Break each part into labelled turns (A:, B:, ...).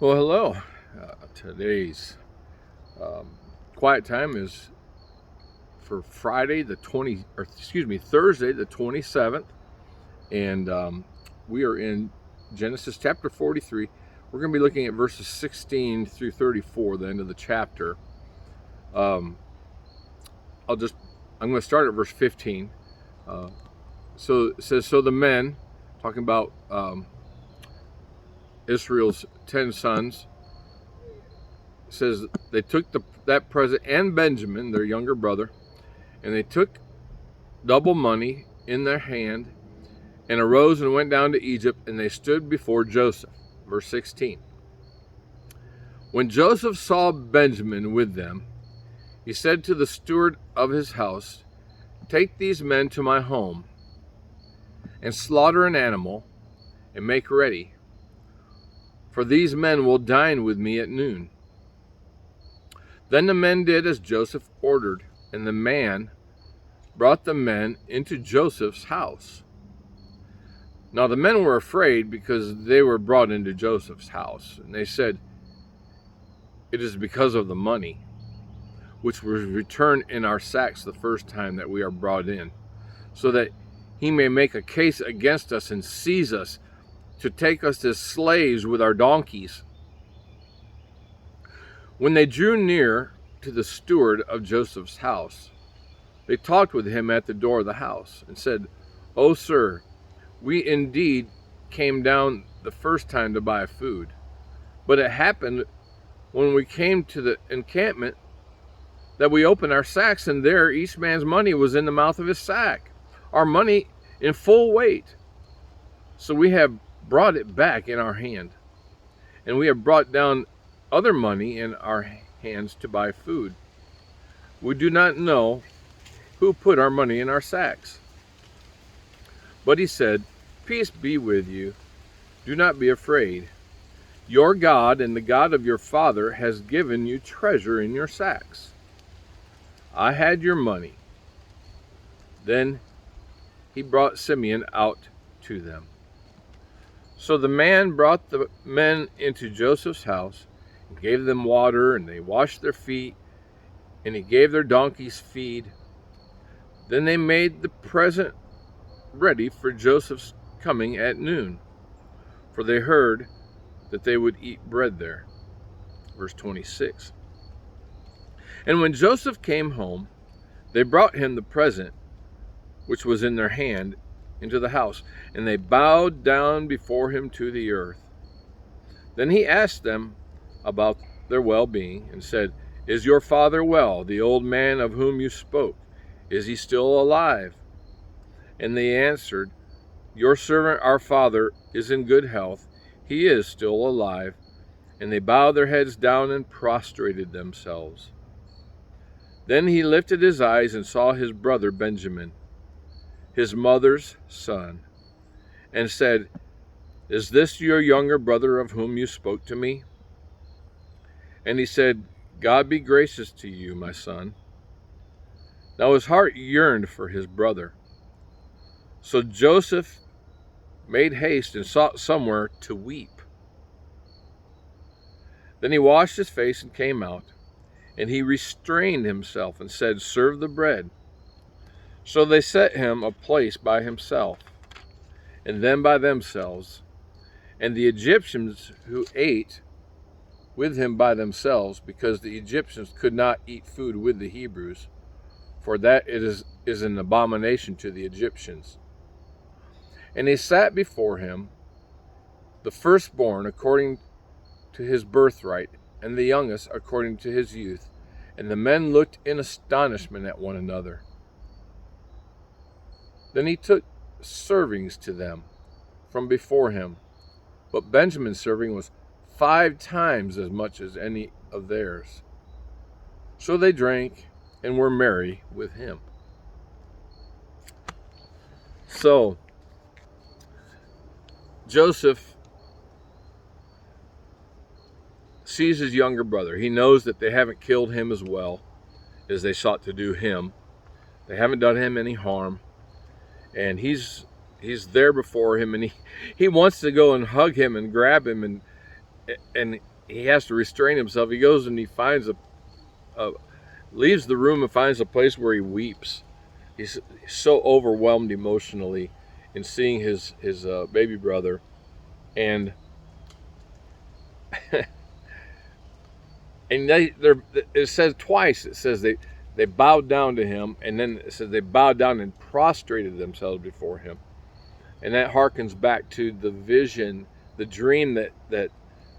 A: Well, hello. Today's um, quiet time is for Friday the 20, or excuse me, Thursday the 27th, and we are in Genesis chapter 43. We're going to be looking at verses 16 through 34, the end of the chapter. Um, I'll just, I'm going to start at verse 15. Uh, so it says, so the men, talking about Israel's 10 sons, says they took that present and Benjamin, their younger brother, and they took double money in their hand and arose and went down to Egypt, and they stood before Joseph. Verse 16. When Joseph saw Benjamin with them, he said to the steward of his house, take these men to my home and slaughter an animal and make ready, for these men will dine with me at noon. Then the men did as Joseph ordered, and the man brought the men into Joseph's house. Now the men were afraid because they were brought into Joseph's house, and they said, it is because of the money, which was returned in our sacks the first time that we are brought in, so that he may make a case against us and seize us to take us as slaves with our donkeys. When they drew near to the steward of Joseph's house, they talked with him at the door of the house and said, O sir, we indeed came down the first time to buy food, but it happened when we came to the encampment that we opened our sacks, and there each man's money was in the mouth of his sack, our money in full weight. So we have brought it back in our hand, and we have brought down other money in our hands to buy food. We do not know who put our money in our sacks. But he said, peace be with you. Do not be afraid. Your God and the God of your father has given you treasure in your sacks. I had your money. Then he brought Simeon out to them. So the man brought the men into Joseph's house and gave them water, and they washed their feet, and he gave their donkeys feed. Then they made the present ready for Joseph's coming at noon, for they heard that they would eat bread there. Verse 26. And when Joseph came home, they brought him the present which was in their hand into the house, and they bowed down before him to the earth. Then he asked them about their well-being and said, is your father well, the old man of whom you spoke? Is he still alive? And they answered, your servant our father is in good health. He is still alive. And they bowed their heads down and prostrated themselves. Then he lifted his eyes and saw his brother Benjamin, his mother's son, and said, is this your younger brother of whom you spoke to me? And he said, God be gracious to you, my son. Now his heart yearned for his brother. So Joseph made haste and sought somewhere to weep. Then he washed his face and came out, and he restrained himself and said, serve the bread. So they set him a place by himself, and then by themselves. And the Egyptians who ate with him by themselves, because the Egyptians could not eat food with the Hebrews, for that it is an abomination to the Egyptians. And they sat before him, the firstborn according to his birthright, and the youngest according to his youth. And the men looked in astonishment at one another. Then he took servings to them from before him, but Benjamin's serving was 5 times as much as any of theirs. So they drank and were merry with him. So Joseph sees his younger brother. He knows that they haven't killed him as well as they sought to do him. They haven't done him any harm. And he's there before him, and he wants to go and hug him and grab him, and he has to restrain himself. He goes and he finds leaves the room and finds a place where he weeps. He's so overwhelmed emotionally in seeing his baby brother, and and it says twice. It says they bowed down to him, and then it says they bowed down and prostrated themselves before him, and that harkens back to the vision, the dream that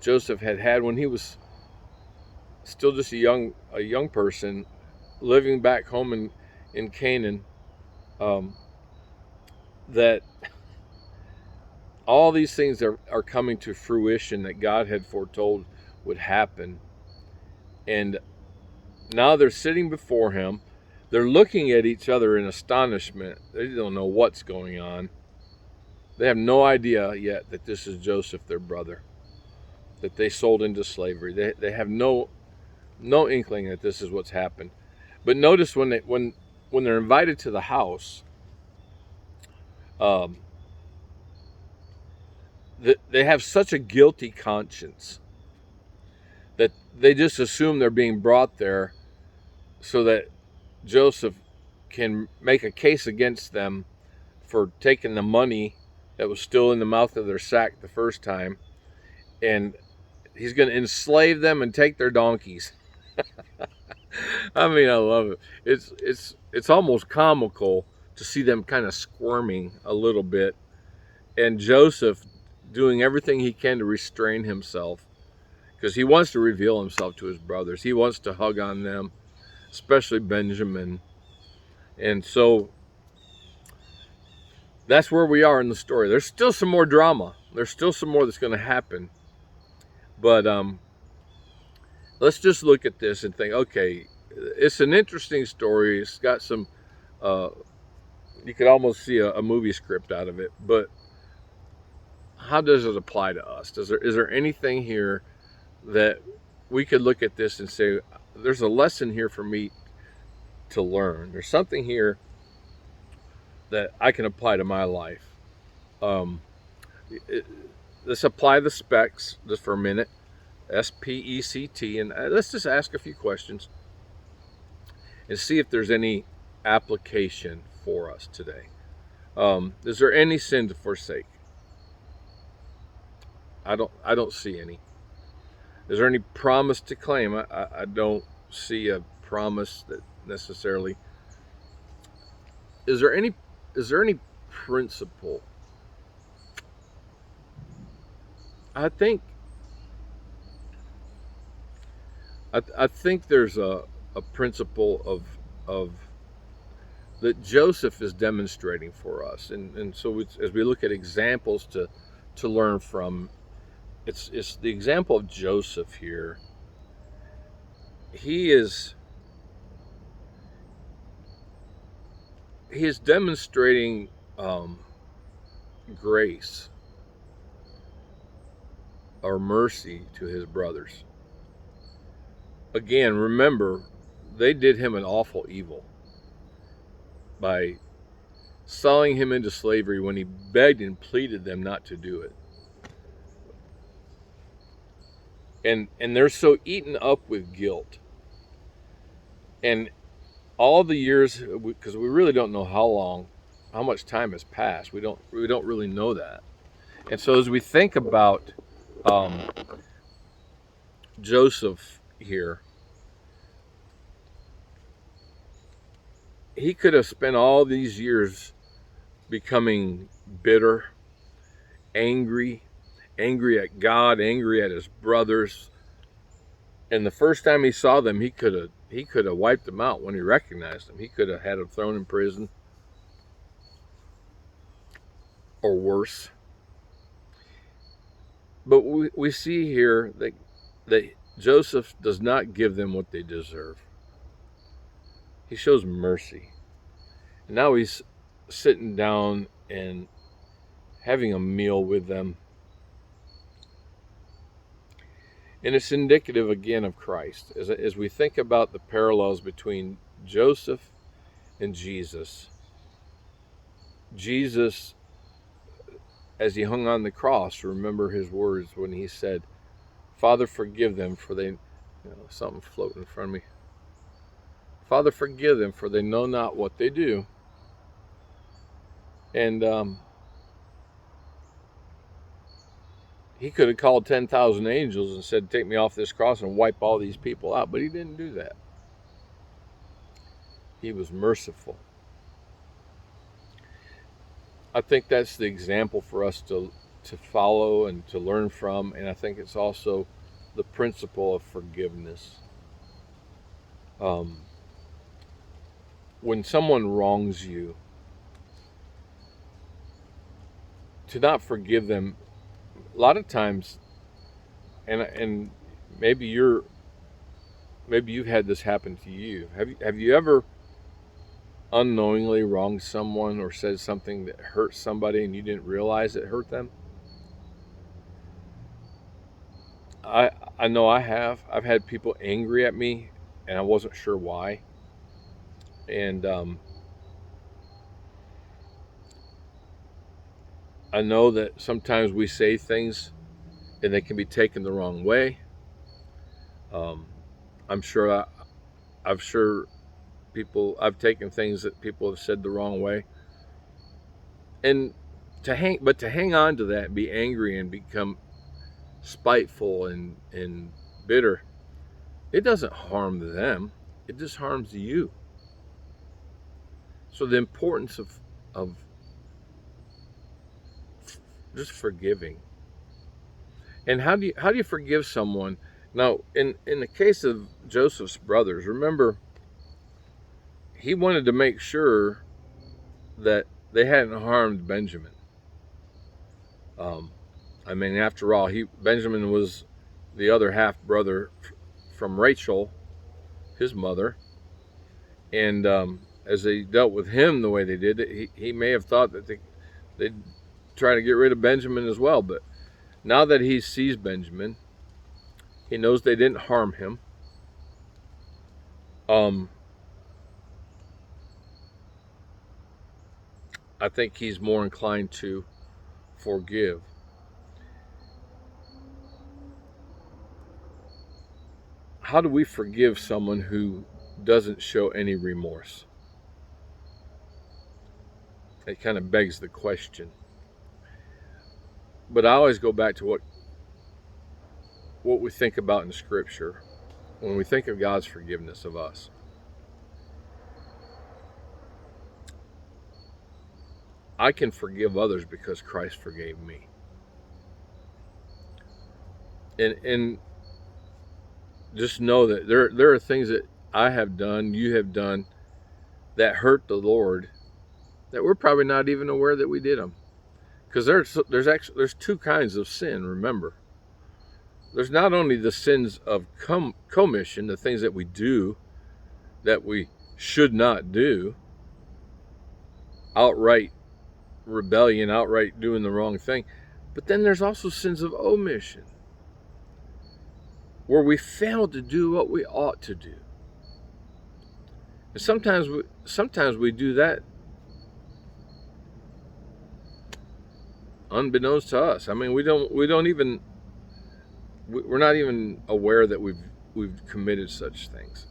A: Joseph had when he was still just a young person living back home in Canaan. That all these things are coming to fruition that God had foretold would happen. And now they're sitting before him. They're looking at each other in astonishment. They don't know what's going on. They have no idea yet that this is Joseph, their brother, that they sold into slavery. They have no inkling that this is what's happened. But notice when they're invited to the house, they have such a guilty conscience that they just assume they're being brought there so that Joseph can make a case against them for taking the money that was still in the mouth of their sack the first time, and he's going to enslave them and take their donkeys. I mean, I love it. It's almost comical to see them kind of squirming a little bit, and Joseph doing everything he can to restrain himself, because he wants to reveal himself to his brothers. He wants to hug on them, especially Benjamin. And so that's where we are in the story. There's still some more drama. There's still some more that's going to happen. But let's just look at this and think, okay, it's an interesting story. It's got some, you could almost see a movie script out of it. But how does it apply to us? Is there anything here that we could look at this and say, there's a lesson here for me to learn? There's something here that I can apply to my life. Let's apply the specs just for a minute. SPECT, and let's just ask a few questions and see if there's any application for us today. Is there any sin to forsake? I don't see any. Is there any promise to claim? I don't see a promise that necessarily. Is there any principle? I think there's a principle of that Joseph is demonstrating for us, and so as we look at examples to learn from, it's the example of Joseph here. He is demonstrating grace or mercy to his brothers. Again, remember, they did him an awful evil by selling him into slavery when he begged and pleaded them not to do it. And they're so eaten up with guilt. And all the years, because we really don't know how much time has passed. We don't really know that. And so as we think about Joseph here, he could have spent all these years becoming bitter, angry at God, angry at his brothers. And the first time he saw them, he could have wiped them out when he recognized them. He could have had them thrown in prison or worse. But we see here that Joseph does not give them what they deserve. He shows mercy. And now he's sitting down and having a meal with them. And it's indicative again of Christ. As we think about the parallels between Joseph and Jesus, as he hung on the cross, remember his words when he said, Father, forgive them, for they, something floating in front of me. Father, forgive them, for they know not what they do. And he could have called 10,000 angels and said, take me off this cross and wipe all these people out. But he didn't do that. He was merciful. I think that's the example for us to follow and to learn from. And I think it's also the principle of forgiveness. When someone wrongs you, to not forgive them, a lot of times, and maybe you've had this happen to you. Have you ever unknowingly wronged someone or said something that hurt somebody and you didn't realize it hurt them? I know I have. I've had people angry at me and I wasn't sure why. And I know that sometimes we say things and they can be taken the wrong way. I've taken things that people have said the wrong way. And to hang on to that and be angry and become spiteful and bitter, it doesn't harm them. It just harms you. So the importance of just forgiving. And how do you forgive someone? Now, in the case of Joseph's brothers, remember, he wanted to make sure that they hadn't harmed Benjamin. After all, Benjamin was the other half brother from Rachel, his mother, and as they dealt with him the way they did, he may have thought that they'd try to get rid of Benjamin as well. But now that he sees Benjamin, he knows they didn't harm him. I think he's more inclined to forgive. How do we forgive someone who doesn't show any remorse? It kind of begs the question. But I always go back to what we think about in Scripture when we think of God's forgiveness of us. I can forgive others because Christ forgave me. And just know that there are things that I have done, you have done, that hurt the Lord, that we're probably not even aware that we did them. Because there's two kinds of sin, remember. There's not only the sins of commission, the things that we do that we should not do, outright rebellion, outright doing the wrong thing, but then there's also sins of omission, where we fail to do what we ought to do. And sometimes we do that unbeknownst to us. We're not even aware that we've committed such things.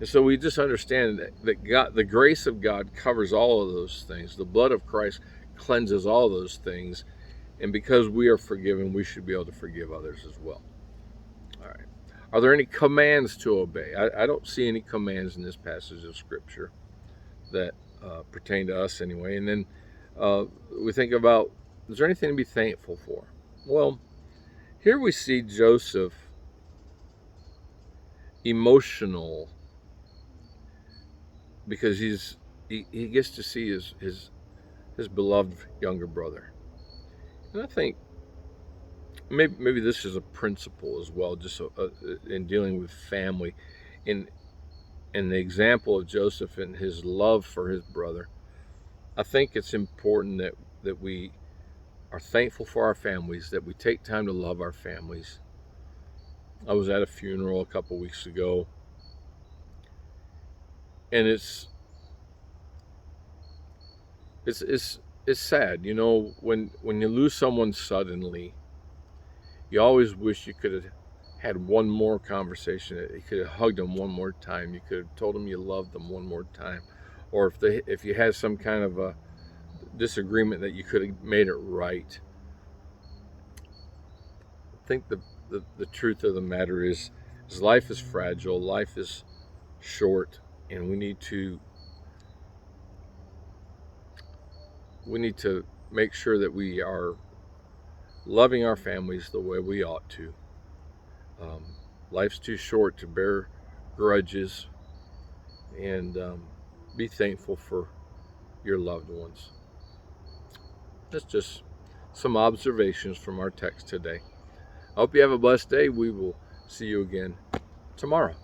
A: And so we just understand that God, the grace of God covers all of those things. The blood of Christ cleanses all those things. And because we are forgiven, we should be able to forgive others as well. All right. Are there any commands to obey? I don't see any commands in this passage of Scripture that pertain to us anyway. And then we think about, is there anything to be thankful for? Well, here we see Joseph emotional because he gets to see his beloved younger brother. And I think maybe this is a principle as well, just in dealing with family, in the example of Joseph and his love for his brother. I think it's important that we are thankful for our families, that we take time to love our families. I was at a funeral a couple weeks ago, and it's sad, when you lose someone suddenly. You always wish you could have had one more conversation. You could have hugged them one more time. You could have told them you loved them one more time. Or if you had some kind of a disagreement, that you could have made it right. I think the truth of the matter is life is fragile, life is short, and we need to make sure that we are loving our families the way we ought to. Life's too short to bear grudges, and be thankful for your loved ones. That's just some observations from our text today. I hope you have a blessed day. We will see you again tomorrow.